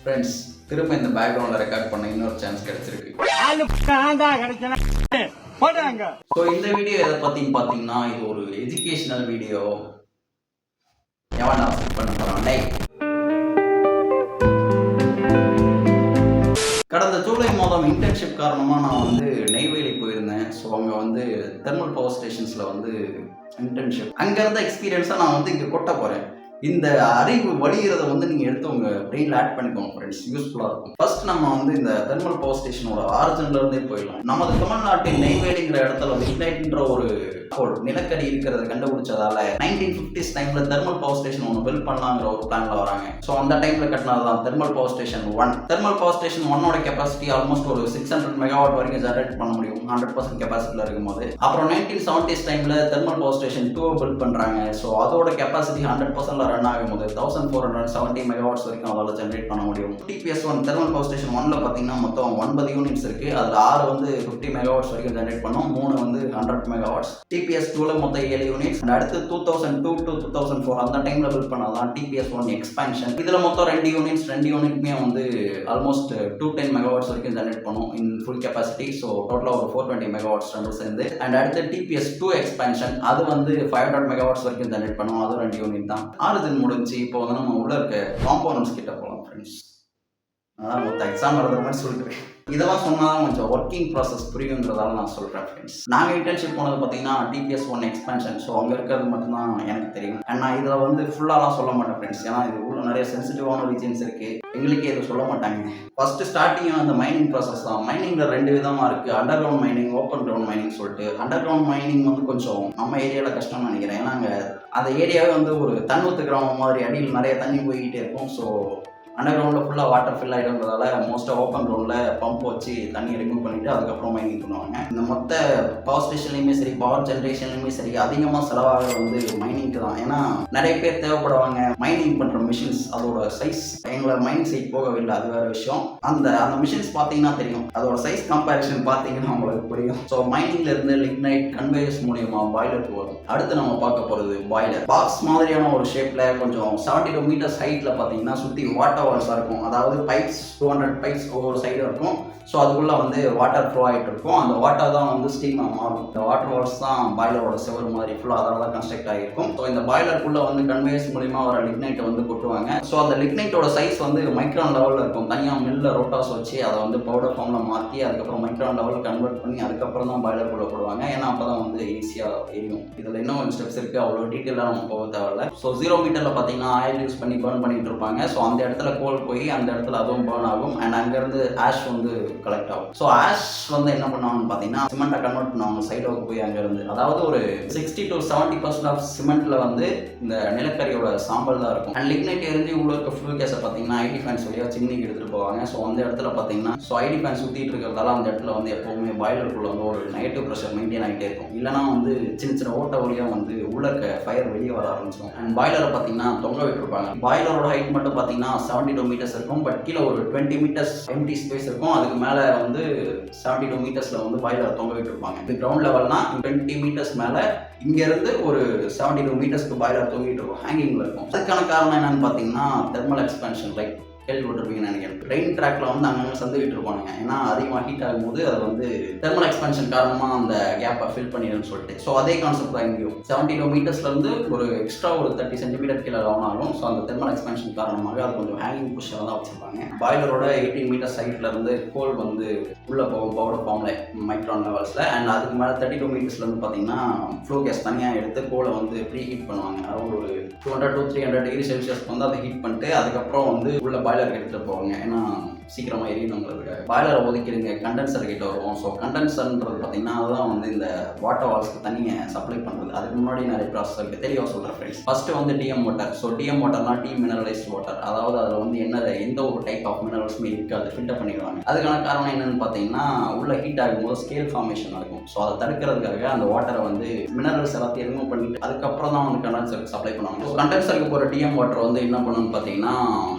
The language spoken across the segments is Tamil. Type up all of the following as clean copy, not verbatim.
ஃப்ரெண்ட்ஸ், திரும்ப இந்த பேக்ரவுண்ட்ல ரெக்கார்ட் பண்ண இன்னொரு சான்ஸ் கிடைச்சிருக்கு. ஸோ இந்த வீடியோ எதை பத்தின்னு பார்த்தீங்கன்னா, இது ஒரு எஜுகேஷனல் வீடியோ. எவன்டா ஸ்கிப் பண்ண போறான்? கடந்த ஜூலை மாதம் இன்டர்ன்ஷிப் காரணமாக நான் வந்து நெய்வேலி போயிருந்தேன். ஸோ அங்கே வந்து தெர்மல் பவர் ஸ்டேஷன்ஸில் வந்து இன்டர்ன்ஷிப். அங்கே இருந்த எக்ஸ்பீரியன்ஸாக நான் வந்து இங்கே கொட்ட போகிறேன். இந்த அறிவு வழிகிறத வந்து நீங்கள் எடுத்து உங்கள் பிரெயினில் ஆட் பண்ணிக்கோங்க ஃப்ரெண்ட்ஸ், யூஸ்ஃபுல்லாக இருக்கும். ஃபர்ஸ்ட் நம்ம வந்து இந்த தெர்மல் பவர் ஸ்டேஷனோட ஆரிஜின்லேருந்தே போயிடலாம். நமது தமிழ்நாட்டின் நெய்வேலிங்கிற இடத்துல லிக்னைட்ன்ற ஒரு நிலக்கரி இருக்கிறத கண்டுபிடிச்சதால 1950s டைம்ல தெர்மல் பவர் ஸ்டேஷன் ஒன்று பில்ட் பண்ணலாங்கிற ஒரு பிளான்ல வராங்க. ஸோ அந்த டைம்ல கட்டினதுதான் thermal power station 1. Thermal power station 1ஓட கெப்பாசிட்டி ஆல்மோஸ்ட் ஒரு 600 மெகாவாட் வரைக்கும் ஜெனரேட் பண்ண முடியும் 100% கெப்பாசிட்டியில் இருக்கும்போது. அப்புறம் 1970s டைம்ல தெர்மல் பவர் ஸ்டேஷன் 2 பில்ட் பண்றாங்க. ஸோ அதோட கெப்பாசிட்டி 100% ரன் ஆகும்போது 1470 மெகாவாட்ஸ் வரைக்கும் அதால் ஜெனரேட் பண்ண முடியும். TPS1 தெர்மல் பவர் ஸ்டேஷன் 1ல பார்த்தீங்கன்னா மொத்தம் 9 யூனிட்ஸ் இருக்கு. அதில் 6 வந்து 50 மெகாவாட்ஸ் வரைக்கும் ஜெனரேட் பண்ணும், 3 வந்து 100 மெகாவாட்ஸ். TPS2ல மொத்தம் 7 யூனிட்ஸ். அடுத்து 2002 to 2004 அந்த டைம்ல பில்ட் பண்ணதான் TPS1 எக்ஸ்பான்ஷன். இதுல மொத்தம் 2 யூனிட்ஸ். 2 யூனிட்மே வந்து ஆல்மோஸ்ட் 210 மெகாவாட்ஸ் வரைக்கும் ஜெனரேட் பண்ணும் இன் ஃபுல் கெப்பாசிட்டி. ஸோ டோட்டலா ஒரு 420 மெகாவாட்ஸ் ரெண்டு சேர்ந்து. அண்ட் அடுத்து TPS2 எக்ஸ்பான்ஷன், அது வந்து 500 மெகாவாட்ஸ் வரைக்கும் ஜெனரேட் பண்ணும், அது 2 யூனிட் தான். ஆரிஜின் முடிஞ்சு இப்போ வந்து நம்ம உள்ள இருக்க காம்போனன்ட்ஸ் கிட்ட போகலாம் ஃப்ரெண்ட்ஸ். அதான் மொத்த எக்ஸாம் எழுதுற மாதிரி சொல்லிட்டு இதெல்லாம் சொன்னால் கொஞ்சம் ஒர்க்கிங் ப்ராசஸ் புரியுங்கிறதால நான் சொல்கிறேன் ஃப்ரெண்ட்ஸ். நாங்கள் இன்டர்ன்ஷிப் போனது பார்த்தீங்கன்னா TPS1 எக்ஸ்பான்ஷன். ஸோ அங்கே இருக்கிறது மட்டும்தான் எனக்கு தெரியும். அண்ட் நான் இதில் வந்து ஃபுல்லாலாம் சொல்ல மாட்டேன் ஃப்ரெண்ட்ஸ், ஏன்னா இது உள்ள நிறைய சென்சிட்டிவான ரீஜன்ஸ் இருக்குது, எங்களுக்கே இதை சொல்ல மாட்டாங்க. ஃபஸ்ட்டு ஸ்டார்டிங் அந்த மைனிங் ப்ராசஸ் தான். மைனிங்கில் 2 விதமாக இருக்குது, under ground mining, open ground mining சொல்லிட்டு. அண்டர் கிரவுண்ட் மைனிங் வந்து கொஞ்சம் நம்ம ஏரியாவில் கஷ்டம்னு நினைக்கிறேன். ஏன்னா அங்கே அந்த ஏரியாவே வந்து ஒரு தண்ணூத்து கிராமம் மாதிரி, அடியில் நிறைய தண்ணி போய்கிட்டே இருக்கும். ஸோ அண்டர் கிரவுண்டில் ஃபுல்லாக வாட்டர் ஃபில் ஆகிடும்ன்றதால மோஸ்ட்டாக ஓப்பன் கிரவுண்டில் பம்ப் வச்சு தண்ணி ரிமூவ் பண்ணிவிட்டு அதுக்கப்புறம் மைனிங் பண்ணுவாங்க. இந்த மொத்த பவர் ஸ்டேஷன்லையுமே சரி, பவர் ஜென்ரேஷன்லையுமே சரி, அதிகமாக செலவாக வந்து மைனிங்க்கு தான். ஏன்னா நிறைய பேர் தேவைப்படுவாங்க. மைனிங் பண்ணுற மிஷின்ஸ் அதோட சைஸ், எங்களை மைனிங் சைட் போகவில்லை, அது வேறு விஷயம். அந்த மிஷின்ஸ் பார்த்தீங்கன்னா தெரியும், அதோட சைஸ் கம்பேரிஷன் பார்த்தீங்கன்னா உங்களுக்கு புரியும். ஸோ மைனிங்ல இருந்து லிக்னைட் கன்வேயர்ஸ் மூலியமா பாய்லருக்கு வரும். அடுத்து நம்ம பார்க்க போகிறது பாய்லர். பாக்ஸ் மாதிரியான ஒரு ஷேப்பில் கொஞ்சம் 72 மீட்டர்ஸ் ஹைட்டில் பார்த்தீங்கன்னா சுற்றி வாட்டர் வால்ஸாக இருக்கும். அதாவது பைப்ஸ் 200 பைப்ஸ் ஒவ்வொரு சைடு இருக்கும். ஸோ அதுக்குள்ளே வந்து வாட்டர் ஃப்ளோ ஆகிட்டு இருக்கும். அந்த வாட்டர் தான் வந்து ஸ்டீமாக மாறும். இந்த வாட்டர் வால்ஸ் தான் பாய்லரோட செவர் மாதிரி ஃபுல்லாக அதனால தான் கன்ஸ்ட்ரக்ட் ஆகிருக்கும். ஸோ இந்த பாய்லருக்குள்ளே வந்து கன்வேயர்ஸ் மூலிமா வர லிக்னைட்டை வந்து கொட்டுவாங்க. ஸோ அந்த லிக்னைட்டோட சைஸ் வந்து மைக்ரான் லெவலில் இருக்கும். தனியாக மில்லில் ரோட்டாஸ் வச்சு அதை வந்து பவுடர் ஃபார்மில் மாற்றி அதுக்கப்புறம் மைக்ரான் லெவலில் கன்வெர்ட் பண்ணி அதுக்கப்புறம் தான் பாய்லருக்குள்ளே போடுவாங்க. ஏன்னா அப்போ தான் வந்து ஈஸியாக எரியும். இதில் இன்னும் கொஞ்சம் ஸ்டெப்ஸ் இருக்குது, அவ்வளோ டீட்டெயிலாக நம்ம போக தேவையில்ல. ஸோ 0 மீட்டரில் பார்த்தீங்கன்னா ஆயில் யூஸ் பண்ணி பர்ன் பண்ணிட்டு இருப்பாங்க. ஸோ அந்த இடத்துல கோல் போய் அந்த இடத்துல அதுவும் பர்ன் ஆகும். அண்ட் அங்கேருந்து ஆஷ் வந்து கலெக்ட் ஆகும். ஸோ ஆஷ் வந்து என்ன பண்ணுவாங்கன்னு பார்த்தீங்கன்னா சிமெண்ட்டை கன்வெர்ட் பண்ணுவாங்க சைடோக்கு போய் அங்கேருந்து. அதாவது ஒரு 60 to 70% ஆஃப் சிமெண்ட்டில் வந்து இந்த நிலக்கரியோட சாம்பல் தான் இருக்கும். அண்ட் லிக்னைட் எரிஞ்சு உள்ள இருக்க ஃபியூல் கேஸை பார்த்தீங்கன்னா ஐடி ஃபேன்ஸ் வழியாக சிம்னிக்கு எடுத்துகிட்டு போவாங்க. ஸோ அந்த இடத்துல பார்த்தீங்கன்னா ஐடி ஃபேன் சுற்றிட்டு இருக்கிறதால அந்த இடத்துல வந்து எப்போவுமே பாய்லருக்குள்ள வந்து ஒரு நெகட்டிவ் ப்ரெஷர் மெயின்டைன் ஆகிட்டே இருக்கும். இல்லைனா வந்து சின்ன சின்ன ஓட்ட வழியாக வந்து உள்ள இருக்க ஃபயர் வெளியே வர ஆரம்பிச்சிடும். அண்ட் பாய்லரை பார்த்தீங்கன்னா தொங்க விட்டுருப்பாங்க. பாய்லரோட ஹைட் மட்டும் பார்த்தீங்கன்னா 72 மீட்டர்ஸ் இருக்கும். பட் கீழே ஒரு 20 மீட்டர்ஸ் எம்டி ஸ்பேஸ் இருக்கும். அதுக்கு மேலே வந்து 72 மீட்டர்ஸ்ல வந்து பாய்லர் தொங்க விட்டுருப்பாங்க. இது கிரவுண்ட் லெவல்னா 20 மீட்டர்ஸ் மேலே இங்கேருந்து ஒரு 72 மீட்டர்ஸ்க்கு பாய்லர் தொங்கிட்டு இருக்கும், ஹேங்கிங்கில் இருக்கும். அதுக்கான காரணம் என்னன்னு பார்த்தீங்கன்னா தெர்மல் எக்ஸ்பான்ஷன். லைக் கேள்விப்பட்டிருப்பீங்கன்னு நினைக்கிறேன். ரெயின் ட்ராக்ல வந்து அங்கங்கே சந்து விட்டுருப்பாங்க. ஏன்னா அதிகமாக ஹீட் ஆகும்போது அதை வந்து தெர்மல் எக்ஸ்பான்ஷன் காரணமாக அந்த கேப்பை ஃபில் பண்ணிடுன்னு சொல்லிட்டு. ஸோ அதே கான்செப்ட் தான் இங்கேயும் 72 மீட்டர்ஸ்லேருந்து ஒரு எக்ஸ்ட்ரா ஒரு 30 சென்டிமீட்டர் கீழே டவுன் ஆகும். ஸோ அந்த தெர்மல் எக்ஸ்பான்ஷன் காரணமாக அது கொஞ்சம் ஹேங்கிங் பொசிஷனில் தான் வச்சுருப்பாங்க. பாய்லரோட 18 மீட்டர் சைட்ல இருந்து கோல் வந்து உள்ளே போகும் பவுடர் ஃபார்மில் மைக்ரான் லெவல்ஸில். அண்ட் அதுக்கு மேலே 32 மீட்டர்ஸ்லேருந்து பார்த்தீங்கன்னா ஃப்ளோ கேஸ் தனியாக எடுத்து கோலை வந்து ப்ரீ ஹீட் பண்ணுவாங்க. அதாவது ஒரு 200 to 300 டிகிரி செல்சியஸ்க்கு வந்து அதை ஹீட் பண்ணிட்டு அதுக்கப்புறம் வந்து உள்ள பாய்லர் எடுத்துகிட்டு போவாங்க. ஏன்னா சீக்கிரமாக எரியணுங்கிறதுக்கு. பாய்லரை ஒதுக்கிடுங்க, கண்டென்சர் கிட்ட வருவோம். ஸோ கண்டென்சர்ன்றது பார்த்தீங்கன்னா அதுதான் வந்து இந்த வாட்டர் வால்ஸ்க்கு தண்ணியை சப்ளை பண்ணுறது. அதுக்கு முன்னாடி நிறைய ப்ராசஸ் இருக்குது, தெளிவாக சொல்கிறேன் ஃப்ரெண்ட்ஸ். ஃபஸ்ட்டு வந்து டிஎம் வாட்டர். ஸோ டிஎம் வாட்டர்னா டீமினரலைஸ்ட் வாட்டர். அதாவது அதில் வந்து எந்த ஒரு டைப் ஆஃப் மினரல்ஸுமே இருக்காது, ஃபில்டர் பண்ணிடுவாங்க. அதுக்கான காரணம் என்னென்னு பார்த்தீங்கன்னா உள்ள ஹீட் ஆகும்போது ஸ்கேல் ஃபார்மேஷன் ஆகும். ஸோ அதை தடுக்கிறதுக்காக அந்த வாட்டரை வந்து மினரல்ஸ் எல்லாத்தையும் ரிமூவ் பண்ணிட்டு அதுக்கப்புறம் தான் வந்து கண்டென்சருக்கு சப்ளை பண்ணுவாங்க. ஸோ கண்டென்சருக்கு போகிற டிஎம் வாட்டர் வந்து என்ன பண்ணணும்னு பார்த்தீங்கன்னா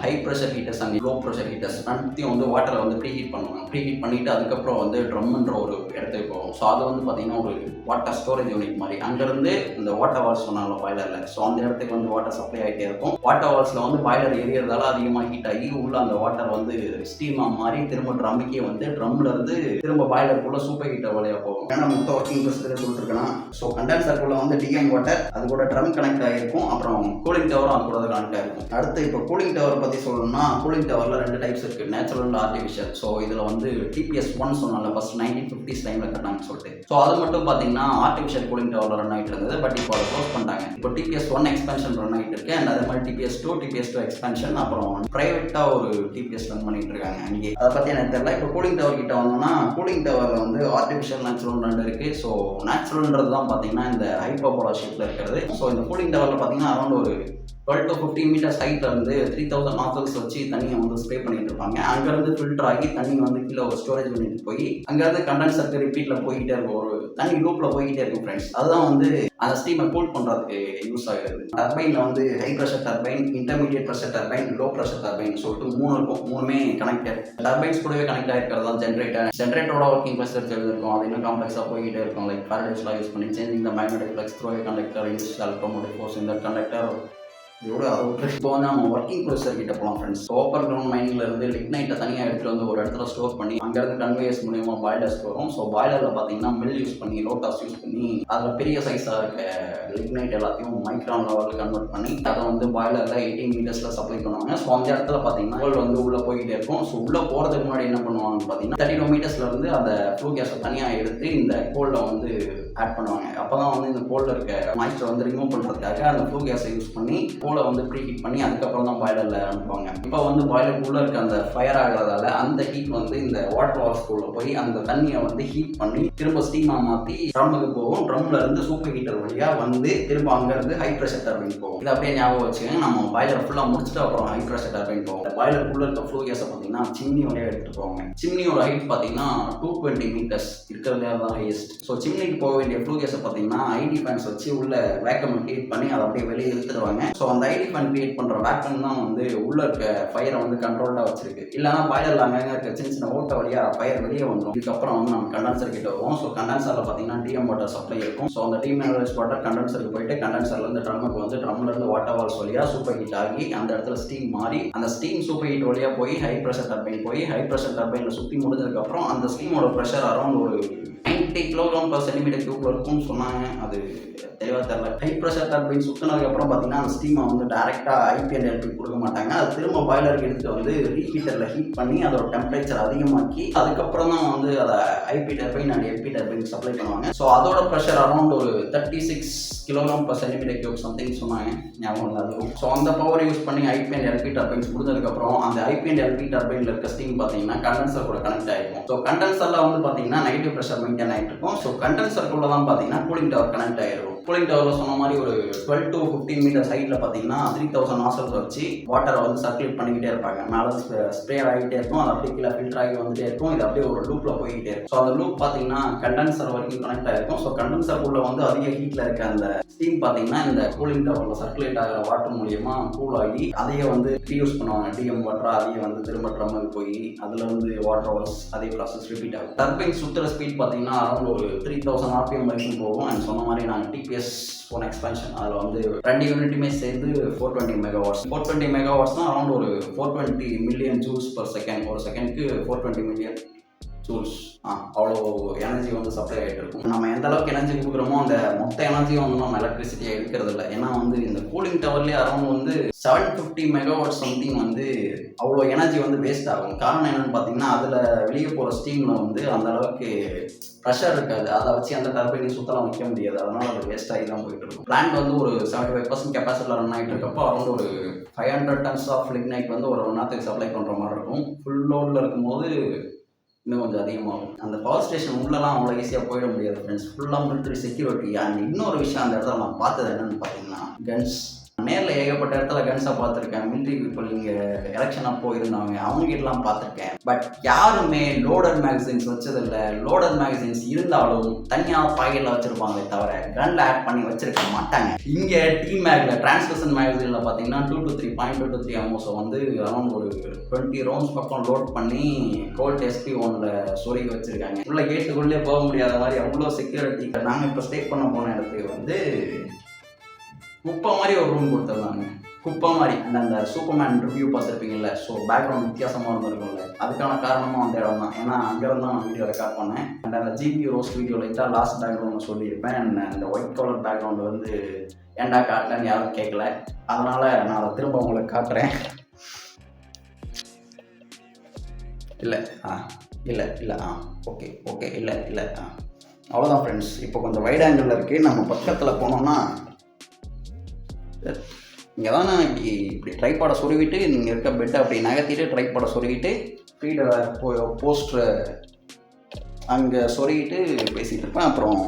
high pressure heaters and low pressure heaters ரெண்டுத்தையும் வந்து வாட்டரை வந்து ப்ரீ ஹீட் பண்ணுவாங்க. ப்ரீ ஹீட் பண்ணிவிட்டு அதுக்கப்புறம் வந்து ட்ரம்ன்ற ஒரு இடத்துக்கு போகும். ஸோ அது வந்து பார்த்திங்கன்னா ஒரு வாட்டர் ஸ்டோரேஜ் யூனிட் மாதிரி. அங்கேருந்து இந்த வாட்டர் வால்ஸ் சொன்னால பாய்லரில், ஸோ அந்த இடத்துக்கு வந்து வாட்டர் சப்ளை ஆகிட்டே இருக்கும். வாட்டர் வால்ஸில் வந்து பாய்லர் எரியறதால அதிகமாக ஹீட் ஆகி உள்ள அந்த வாட்டர் வந்து ஸ்டீமாக மாறி திரும்ப ட்ரம்முக்கே வந்து ட்ரம்ல இருந்து திரும்ப பாய்லருக்குள்ள சூப்பர் ஹீட்டர் வழியாக போகும். ஏன்னா மொத்த ஒர்க்கிங் ப்ரெஷர் சொல்லிட்டுருக்கேன். ஸோ கண்டென்சருக்குள்ள வந்து டிஎம் வாட்டர் அது கூட ட்ரம் கனெக்ட் ஆகிருக்கும். அப்புறம் கூலிங் டவரும் அது கூட கனெக்ட் ஆகிருக்கும். அடுத்து இப்போ கூலிங் டவர் பற்றி சொல்லணும்னா கூலிங் டவரில் 2 டைப்ஸ் இருக்குது, நேச்சுரல் அண்ட் ஆர்டிஃபிஷியல். ஸோ இதில் வந்து டிபிஎஸ் 1 சொன்னால ஃபர்ஸ்ட் 1950s டைமில் கட்டினாங்கன்னு சொல்லிட்டு. ஸோ அது மட்டும் பார்த்தீங்கன்னா ஆர்டிஃபிஷியல் கூலிங் டவரில் ரன் ஆகிட்டு இருந்தது. பட் இப்போ அதை க்ளோஸ் பண்ணிட்டாங்க. இப்போ டிபிஎஸ் 1 எக்ஸ்பென்ஷன் ரன் ஆகிட்டு இருக்கு. அண்ட் அதே மாதிரி டிபிஎஸ் 2 எக்ஸ்பென்ஷன் அப்புறம் ப்ரைவேட்டாக ஒரு டிபிஎஸ் ரன் பண்ணிட்டு இருக்காங்க அங்கே. அதை பற்றி எனக்கு தெரியல. இப்போ கூலிங் டவர் கிட்ட வந்தோம்னா கூலிங் டவரில் வந்து ஆர்டிஃபிஷியல் நேச்சுரல் 2 இருக்குது. ஸோ நேச்சுரல்ன்றது தான் பார்த்தீங்கன்னா இந்த ஹைப்பர்போலா ஷேப்பில் இருக்கிறது. ஸோ இந்த கூலிங் டவரில் பார்த்தீங்கன்னா அரௌண்ட் ஒரு 12 to 15 மீட்டர்ஸ் ஹைட்ல இருந்து 3000 நாசல்ஸ் வச்சு தண்ணியை வந்து ஸ்ப்ரே பண்ணிட்டு இருப்பாங்க. அங்கேருந்து ஃபில்டர் ஆகி தண்ணி வந்து கீழே ஒரு ஸ்டோரேஜ் பண்ணிட்டு போய் அங்கேருந்து கண்டென்சருக்கு ரிப்பீட்டில் போய்கிட்டே இருக்கும். ஒரு தண்ணி லூப்பில் போய்கிட்டே இருக்கும் ஃப்ரெண்ட்ஸ். அதுதான் வந்து அந்த ஸ்டீமை கூல் பண்ணுறதுக்கு யூஸ் ஆகுது. டர்பைனில் வந்து high pressure turbine, intermediate pressure turbine, low pressure turbine சொல்லிட்டு 3 இருக்கும். 3மே கனெக்டட். டர்பைன்ஸ் கூடவே கனெக்ட் ஆகிருக்கிறது தான் ஜென்ரேட்டர். ஜென்ரேட்டரோட ஒர்க்கிங் ப்ரெஷர் இருக்கும். அது இன்னும் காம்ப்ளெக்ஸாக போய்கிட்டே இருக்கும். லைக் ஃபாரடேஸ்லாம் யூஸ் பண்ணி changing the magnetic flux through conductor induce electromotive force இந்த கண்டக்டர் இதோட இப்போ வந்து நம்ம ஒர்க்கிங் ப்ரொசீஜர் கிட்ட போகலாம் ஃப்ரெண்ட்ஸ். ஓப்பன் கிரவுண்ட் மைனிங்ல இருந்து லிக்னைட்டை தனியாக எடுத்துகிட்டு வந்து ஒரு இடத்துல ஸ்டோர் பண்ணி அங்கேருந்து கன்வேயர்ஸ் மூலியமா பாய்லர்ஸ் வரும். ஸோ பாய்லரில் பார்த்தீங்கன்னா மில் யூஸ் பண்ணி ரோட்டாஸ் யூஸ் பண்ணி அதில் பெரிய சைஸாக இருக்க லிக்னைட் எல்லாத்தையும் மைக்ரான் லெவலில் கன்வெர்ட் பண்ணி அதை வந்து பாய்லரில் 18 மீட்டர்ஸில் சப்ளை பண்ணுவாங்க. ஸோ அந்த இடத்துல பார்த்தீங்கன்னா கோல் வந்து உள்ளே போய்கிட்டே இருக்கும். ஸோ உள்ளே போகிறதுக்கு முன்னாடி என்ன பண்ணுவாங்கன்னு பார்த்தீங்கன்னா 32 மீட்டர்ஸ்ல இருந்து அந்த ஃப்ளூ கேஸை தனியாக எடுத்து இந்த கோலில் வந்து ஆட் பண்ணுவாங்க. அப்போ தான் வந்து இந்த கோலில் இருக்க மாய்ஸ்டர் வந்து ரிமூவ் பண்ணுறதுக்காக அந்த ஃப்ளூ கேஸை யூஸ் பண்ணி கோலை வந்து ப்ரீ ஹீட் பண்ணி அதுக்கப்புறம் தான் பாய்லரில் அனுப்புவாங்க. இப்போ வந்து பாய்லருக்குள்ளே இருக்க அந்த ஃபயர் ஆகிறதால அந்த ஹீட் வந்து இந்த வாட்டர் வால்ஸ்குள்ளே போய் அந்த தண்ணியை வந்து ஹீட் பண்ணி திரும்ப ஸ்டீமாக மாற்றி ட்ரம்முக்கு போகும். ட்ரம்ல இருந்து சூப்பர் ஹீட்டர் வழியாக வந்து திரும்ப அங்கேருந்து ஹை ப்ரெஷர் டர்பைன் போகும். இதை அப்படியே ஞாபகம் வச்சுக்கோங்க. நம்ம பாய்லர் ஃபுல்லாக முடிச்சுட்டு அப்புறம் ஹை ப்ரெஷர் டர்பைன் போகும். பாய்லருக்குள்ளே இருக்க ஃப்ளூ கேஸை பார்த்தீங்கன்னா சிம்னி வழியாக எடுத்துகிட்டு போவாங்க. சிம்னியோட ஹைட் பார்த்தீங்கன்னா 220 மீட்டர்ஸ் இருக்கிறதே தான் ஹையஸ்ட். ஸோ சிம்னிக்கு போக வேண்டிய ஃப்ளூ கேஸை பார்த்தீங்கன்னா ஐடி ஃபேன்ஸ் வச்சு உள்ள வேக்கம் கிரியேட் பண்ணி அதை அப்படியே வெளியே இழுத்துடுவாங்க. ஸோ அந்த ஐடி ஃபேன் கிரியேட் பண்ணுற வேக்கம் தான் வந்து உள்ள இருக்க ஃபயரை வந்து கண்ட்ரோல்டாக வச்சிருக்கு. இல்லைனா பாய்லரில் அங்கங்கே இருக்க சின்ன சின்ன ஓட்ட வழியாக ஃபயர் வெளியே வந்துடும். இதுக்கப்புறம் வந்து நம்ம கண்டென்சர் கிட்ட வருவோம். ஸோ கண்டென்சரில் பார்த்தீங்கன்னா டிஎம் வாட்டர் சப்ளை இருக்கும். ஸோ அந்த டிஎம்எல்எஸ் வாட்டர் கண்டென்சருக்கு போயிட்டு கண்டென்சர்லேருந்து ட்ரம்முக்கு வந்து ட்ரம்லேருந்து வாட்டர் வால்ஸ் வழியாக சூப்பர் ஹீட் ஆகி அந்த இடத்துல ஸ்டீம் மாறி அந்த ஸ்டீம் சூப்பர் ஹீட் வழியாக போய் ஹை ப்ரெஷர் டர்பைன் போய் ஹை ப்ரெஷர் டர்பைனில் சுற்றி முடிஞ்சதுக்கப்புறம் அந்த ஸ்டீமோட ப்ரெஷர் அரௌண்ட் ஒரு 90 கிலோகிராம் per சென்டிமீட்டர் கியூப்ல இருக்கும்னு சொன்னாங்க. அது தெளிவாக தெரியல. ஹை ப்ரெஷர் டர்பைன் சுற்றினதுக்கப்புறம் பார்த்தீங்கன்னா அந்த ஸ்டீமை வந்து டேரெக்டாக ஐபி அண்ட் எல்பி கொடுக்க மாட்டாங்க. அது திரும்ப பாய்லருக்கு எடுத்துகிட்டு வந்து ரீஹீட்டரில் ஹீட் பண்ணி அதோட டெம்பரேச்சர் அதிகமாக்கி அதுக்கப்புறம் தான் வந்து அதை IP turbine and LP turbine supply பண்ணுவாங்க. ஸோ அதோட ப்ரெஷர் அரௌண்ட் ஒரு 36 kilogram per centimetre cube something சொன்னாங்க. ஞாபகம் இல்லை அதுவும். ஸோ அந்த பவர் யூஸ் பண்ணி ஐபி அண்ட் எல்பி டர்பைன்ஸ் முடிஞ்சதுக்கப்புறம் அந்த ஐபி அண்ட் எல்பி டர்பைனில் இருக்க ஸ்டீம் பார்த்தீங்கன்னா கண்டென்சர் கூட கனெக்ட் ஆகிருக்கும். ஸோ கண்டென்சரில் வந்து பார்த்தீங்கன்னா நெகட்டிவ் ப்ரெஷர் மெயின்டைன் ஆகிட்டு இருக்கும். ஸோ கண்டென்சருக்குள்ள தான் பார்த்தீங்கன்னா கூலிங் டவர் கனெக்ட் ஆகிருக்கும். கூலிங் டவரில் சொன்ன மாதிரி ஒரு 12 to 15 மீட்டர்ஸ் ஹைட்டில் பார்த்தீங்கன்னா 3000 நாசல்ஸ் வச்சு வாட்டரை வந்து சர்க்குலேட் பண்ணிக்கிட்டே இருப்பாங்க. மேலே ஸ்ப்ரே ஆகிட்டே இருக்கும். அது அப்படியே கீழே ஃபில்டர் ஆகி வந்துட்டே இருக்கும். இது அப்படியே ஒரு லூப்பில் போய்கிட்டே இருக்கும். ஸோ அந்த லூப் பார்த்தீங்கன்னா கண்டென்சர் வரைக்கும் கனெக்ட் ஆகிருக்கும். ஸோ கண்டென்சருக்குள்ள வந்து அதிக ஹீட்டில் இருக்க அந்த ஸ்டீம் பார்த்தீங்கன்னா இந்த கூலிங் டவரில் சர்க்குலேட் ஆகிற வாட்டர் மூலியமாக கூல் ஆகி அதையே வந்து ரீயூஸ் பண்ணுவாங்க. டிஎம் வாட்டர் அதையே வந்து திரும்ப ட்ரம்முக்கு போய் அதில் வந்து வாட்டர் வால்ஸ் அதே ப்ராசஸ் ரிப்பீட் ஆகும். டர்பைன் சுற்றுற ஸ்பீட் பார்த்தீங்கன்னா அரௌண்ட் ஒரு 3000 RPM வரைக்கும் போகும். அண்ட் சொன்ன மாதிரி நாங்கள் டிபிஎஸ் 1 எக்ஸ்பென்ஷன் அதில் வந்து 2 யூனிட்டுமே சேர்ந்து 420 மெகாவாட்ஸ். 420 மெகாவாட்ஸ்னால் அரௌண்ட் ஒரு 420 மில்லியன் ஜூல்ஸ் பர் செகண்ட். ஒரு செகண்ட்க்கு 420 மில்லியன் ஜூல்ஸ். அவ்வளோ எனர்ஜி வந்து சப்ளை ஆகிட்டு இருக்கும். நம்ம எந்த அளவுக்கு எனர்ஜி கொடுக்குறோமோ அந்த மொத்த எனர்ஜியும் வந்து நம்ம எலக்ட்ரிசிட்டியாக எடுக்கிறது இல்லை. ஏன்னா வந்து இந்த கூலிங் டவர்லேயே அரௌண்ட் வந்து 750 மெகாவாட் சம்திங் வந்து அவ்வளோ எனர்ஜி வந்து வேஸ்ட் ஆகும். காரணம் என்னென்னு பார்த்தீங்கன்னா அதில் வெளியே போகிற ஸ்டீமில் வந்து அந்த அளவுக்கு ப்ரெஷர் இருக்காது. அதை வச்சு அந்த டர்பைனை சுத்தலாம் வைக்க முடியாது. அதனால் அது வேஸ்ட் ஆகி தான் போயிட்டு இருக்கும். பிளான்ட் வந்து ஒரு 75% கெப்பாசிட்டியில் ரன் ஆகிட்டு இருக்கப்போ அரௌண்ட் ஒரு 500 tons ஆஃப் லிக்னைட் வந்து ஒரு 1 hour சப்ளை பண்ணுற மாதிரி இருக்கும். ஃபுல் லோடில் இருக்கும்போது இன்னும் கொஞ்சம் அதிகமாகும். அந்த பவர் ஸ்டேஷன் உள்ளலாம் அவ்வளோ ஈஸியாக போயிட முடியாது ஃப்ரெண்ட்ஸ். ஃபுல்லாக மிலிட்ரி செக்யூரிட்டி. அண்ட் இன்னொரு விஷயம் அந்த இடத்துல நான் பார்த்தது என்னென்னு பார்த்தீங்கன்னா கன்ஸ். நேரில் ஏகப்பட்ட இடத்துல கன்ஸை பார்த்துருக்கேன். மிலிட்ரி பீப்புள் இங்கே எலெக்ஷன் அப்போ இருந்தவங்க அவங்ககிட்டலாம் பார்த்துருக்கேன். பட் யாருமே லோடர் மேகசின்ஸ் வச்சதில்லை. லோடர் மேகசின்ஸ் இருந்தாலும் தனியாக பாக்கெட்டில் வச்சுருப்பாங்களே தவிர கன்ல ஆட் பண்ணி வச்சிருக்க மாட்டாங்க. இங்கே மேக்ல டிரான்ஸ்மிஷன் மேகசினில் பார்த்தீங்கன்னா 2 to 3 .223 அமௌண்ட்ஸை வந்து அரௌண்ட் ஒரு 20 ரவுண்ட்ஸ் பக்கம் லோட் பண்ணி கோல்ட் SP1ல சொருகி வச்சுருக்காங்க. உள்ள கேட்டுக்குள்ளே போக முடியாத மாதிரி அவ்வளோ செக்யூரிட்டி. நாங்கள் இப்போ ஸ்டே பண்ண போன இடத்துக்கு வந்து குப்பை மாதிரி ஒரு ரூம் கொடுத்துருந்தாங்க. குப்பை மாதிரி அந்த சூப்பர்மேன் ரிவ்யூ பார்த்துருப்பீங்கல்ல, ஸோ பேக்ரவுண்ட் வித்தியாசமாக இருந்திருக்கும்ல, அதுக்கான காரணமாக அந்த இடம் தான். ஏன்னா அங்கேருந்து நான் வீடியோ ரெக்கார்ட் பண்ணேன். அண்ட் அந்த ஜிபி ரோஸ் வீடியோ லைட்டாக லாஸ்ட் பேக்ரவுண்ட் சொல்லியிருப்பேன். அண்ட் அந்த ஒயிட் கலர் பேக்ரவுண்டு வந்து ஏண்டா காட்டலன்னு யாரும் கேட்கல, அதனால் நான் அதை திரும்ப உங்களுக்கு காட்டுறேன். இல்லை இல்லை ஓகே இல்லை அவ்வளோதான் ஃப்ரெண்ட்ஸ். இப்போ கொஞ்சம் வைட் ஆங்கிளில் இருக்குது. நம்ம பக்கத்தில் போனோம்னா இங்கே தான் நான் இப்படி ட்ரைபாடை சொருவிட்டு இங்கே இருக்க பெட்டை அப்படி நகர்த்திட்டு ட்ரைபாடை சொருவிட்டு ஃபீடை போஸ்டரை அங்கே சொருகிட்டு பேசிகிட்டு இருப்பேன். அப்புறம்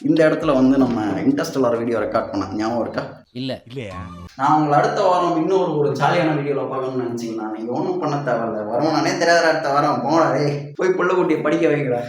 இந்த இடத்துல வந்து நம்ம இன்டர்ஸ்டெல்லார் வீடியோ ரெக்கார்ட் பண்ணேன். ஞாபகம் இருக்கா? இல்லையா? நான் உங்களை அடுத்த வாரம் இன்னொரு ஒரு ஜாலியான வீடியோவில் பார்க்கணும்னு நினச்சிங்கன்னா நீங்கள் ஒன்றும் பண்ண தேவையில்ல. வரவும் நானே தெரியாத அடுத்த வாரம் போனாரே போய் புள்ள குட்டியை படிக்க வைக்கிறேன்.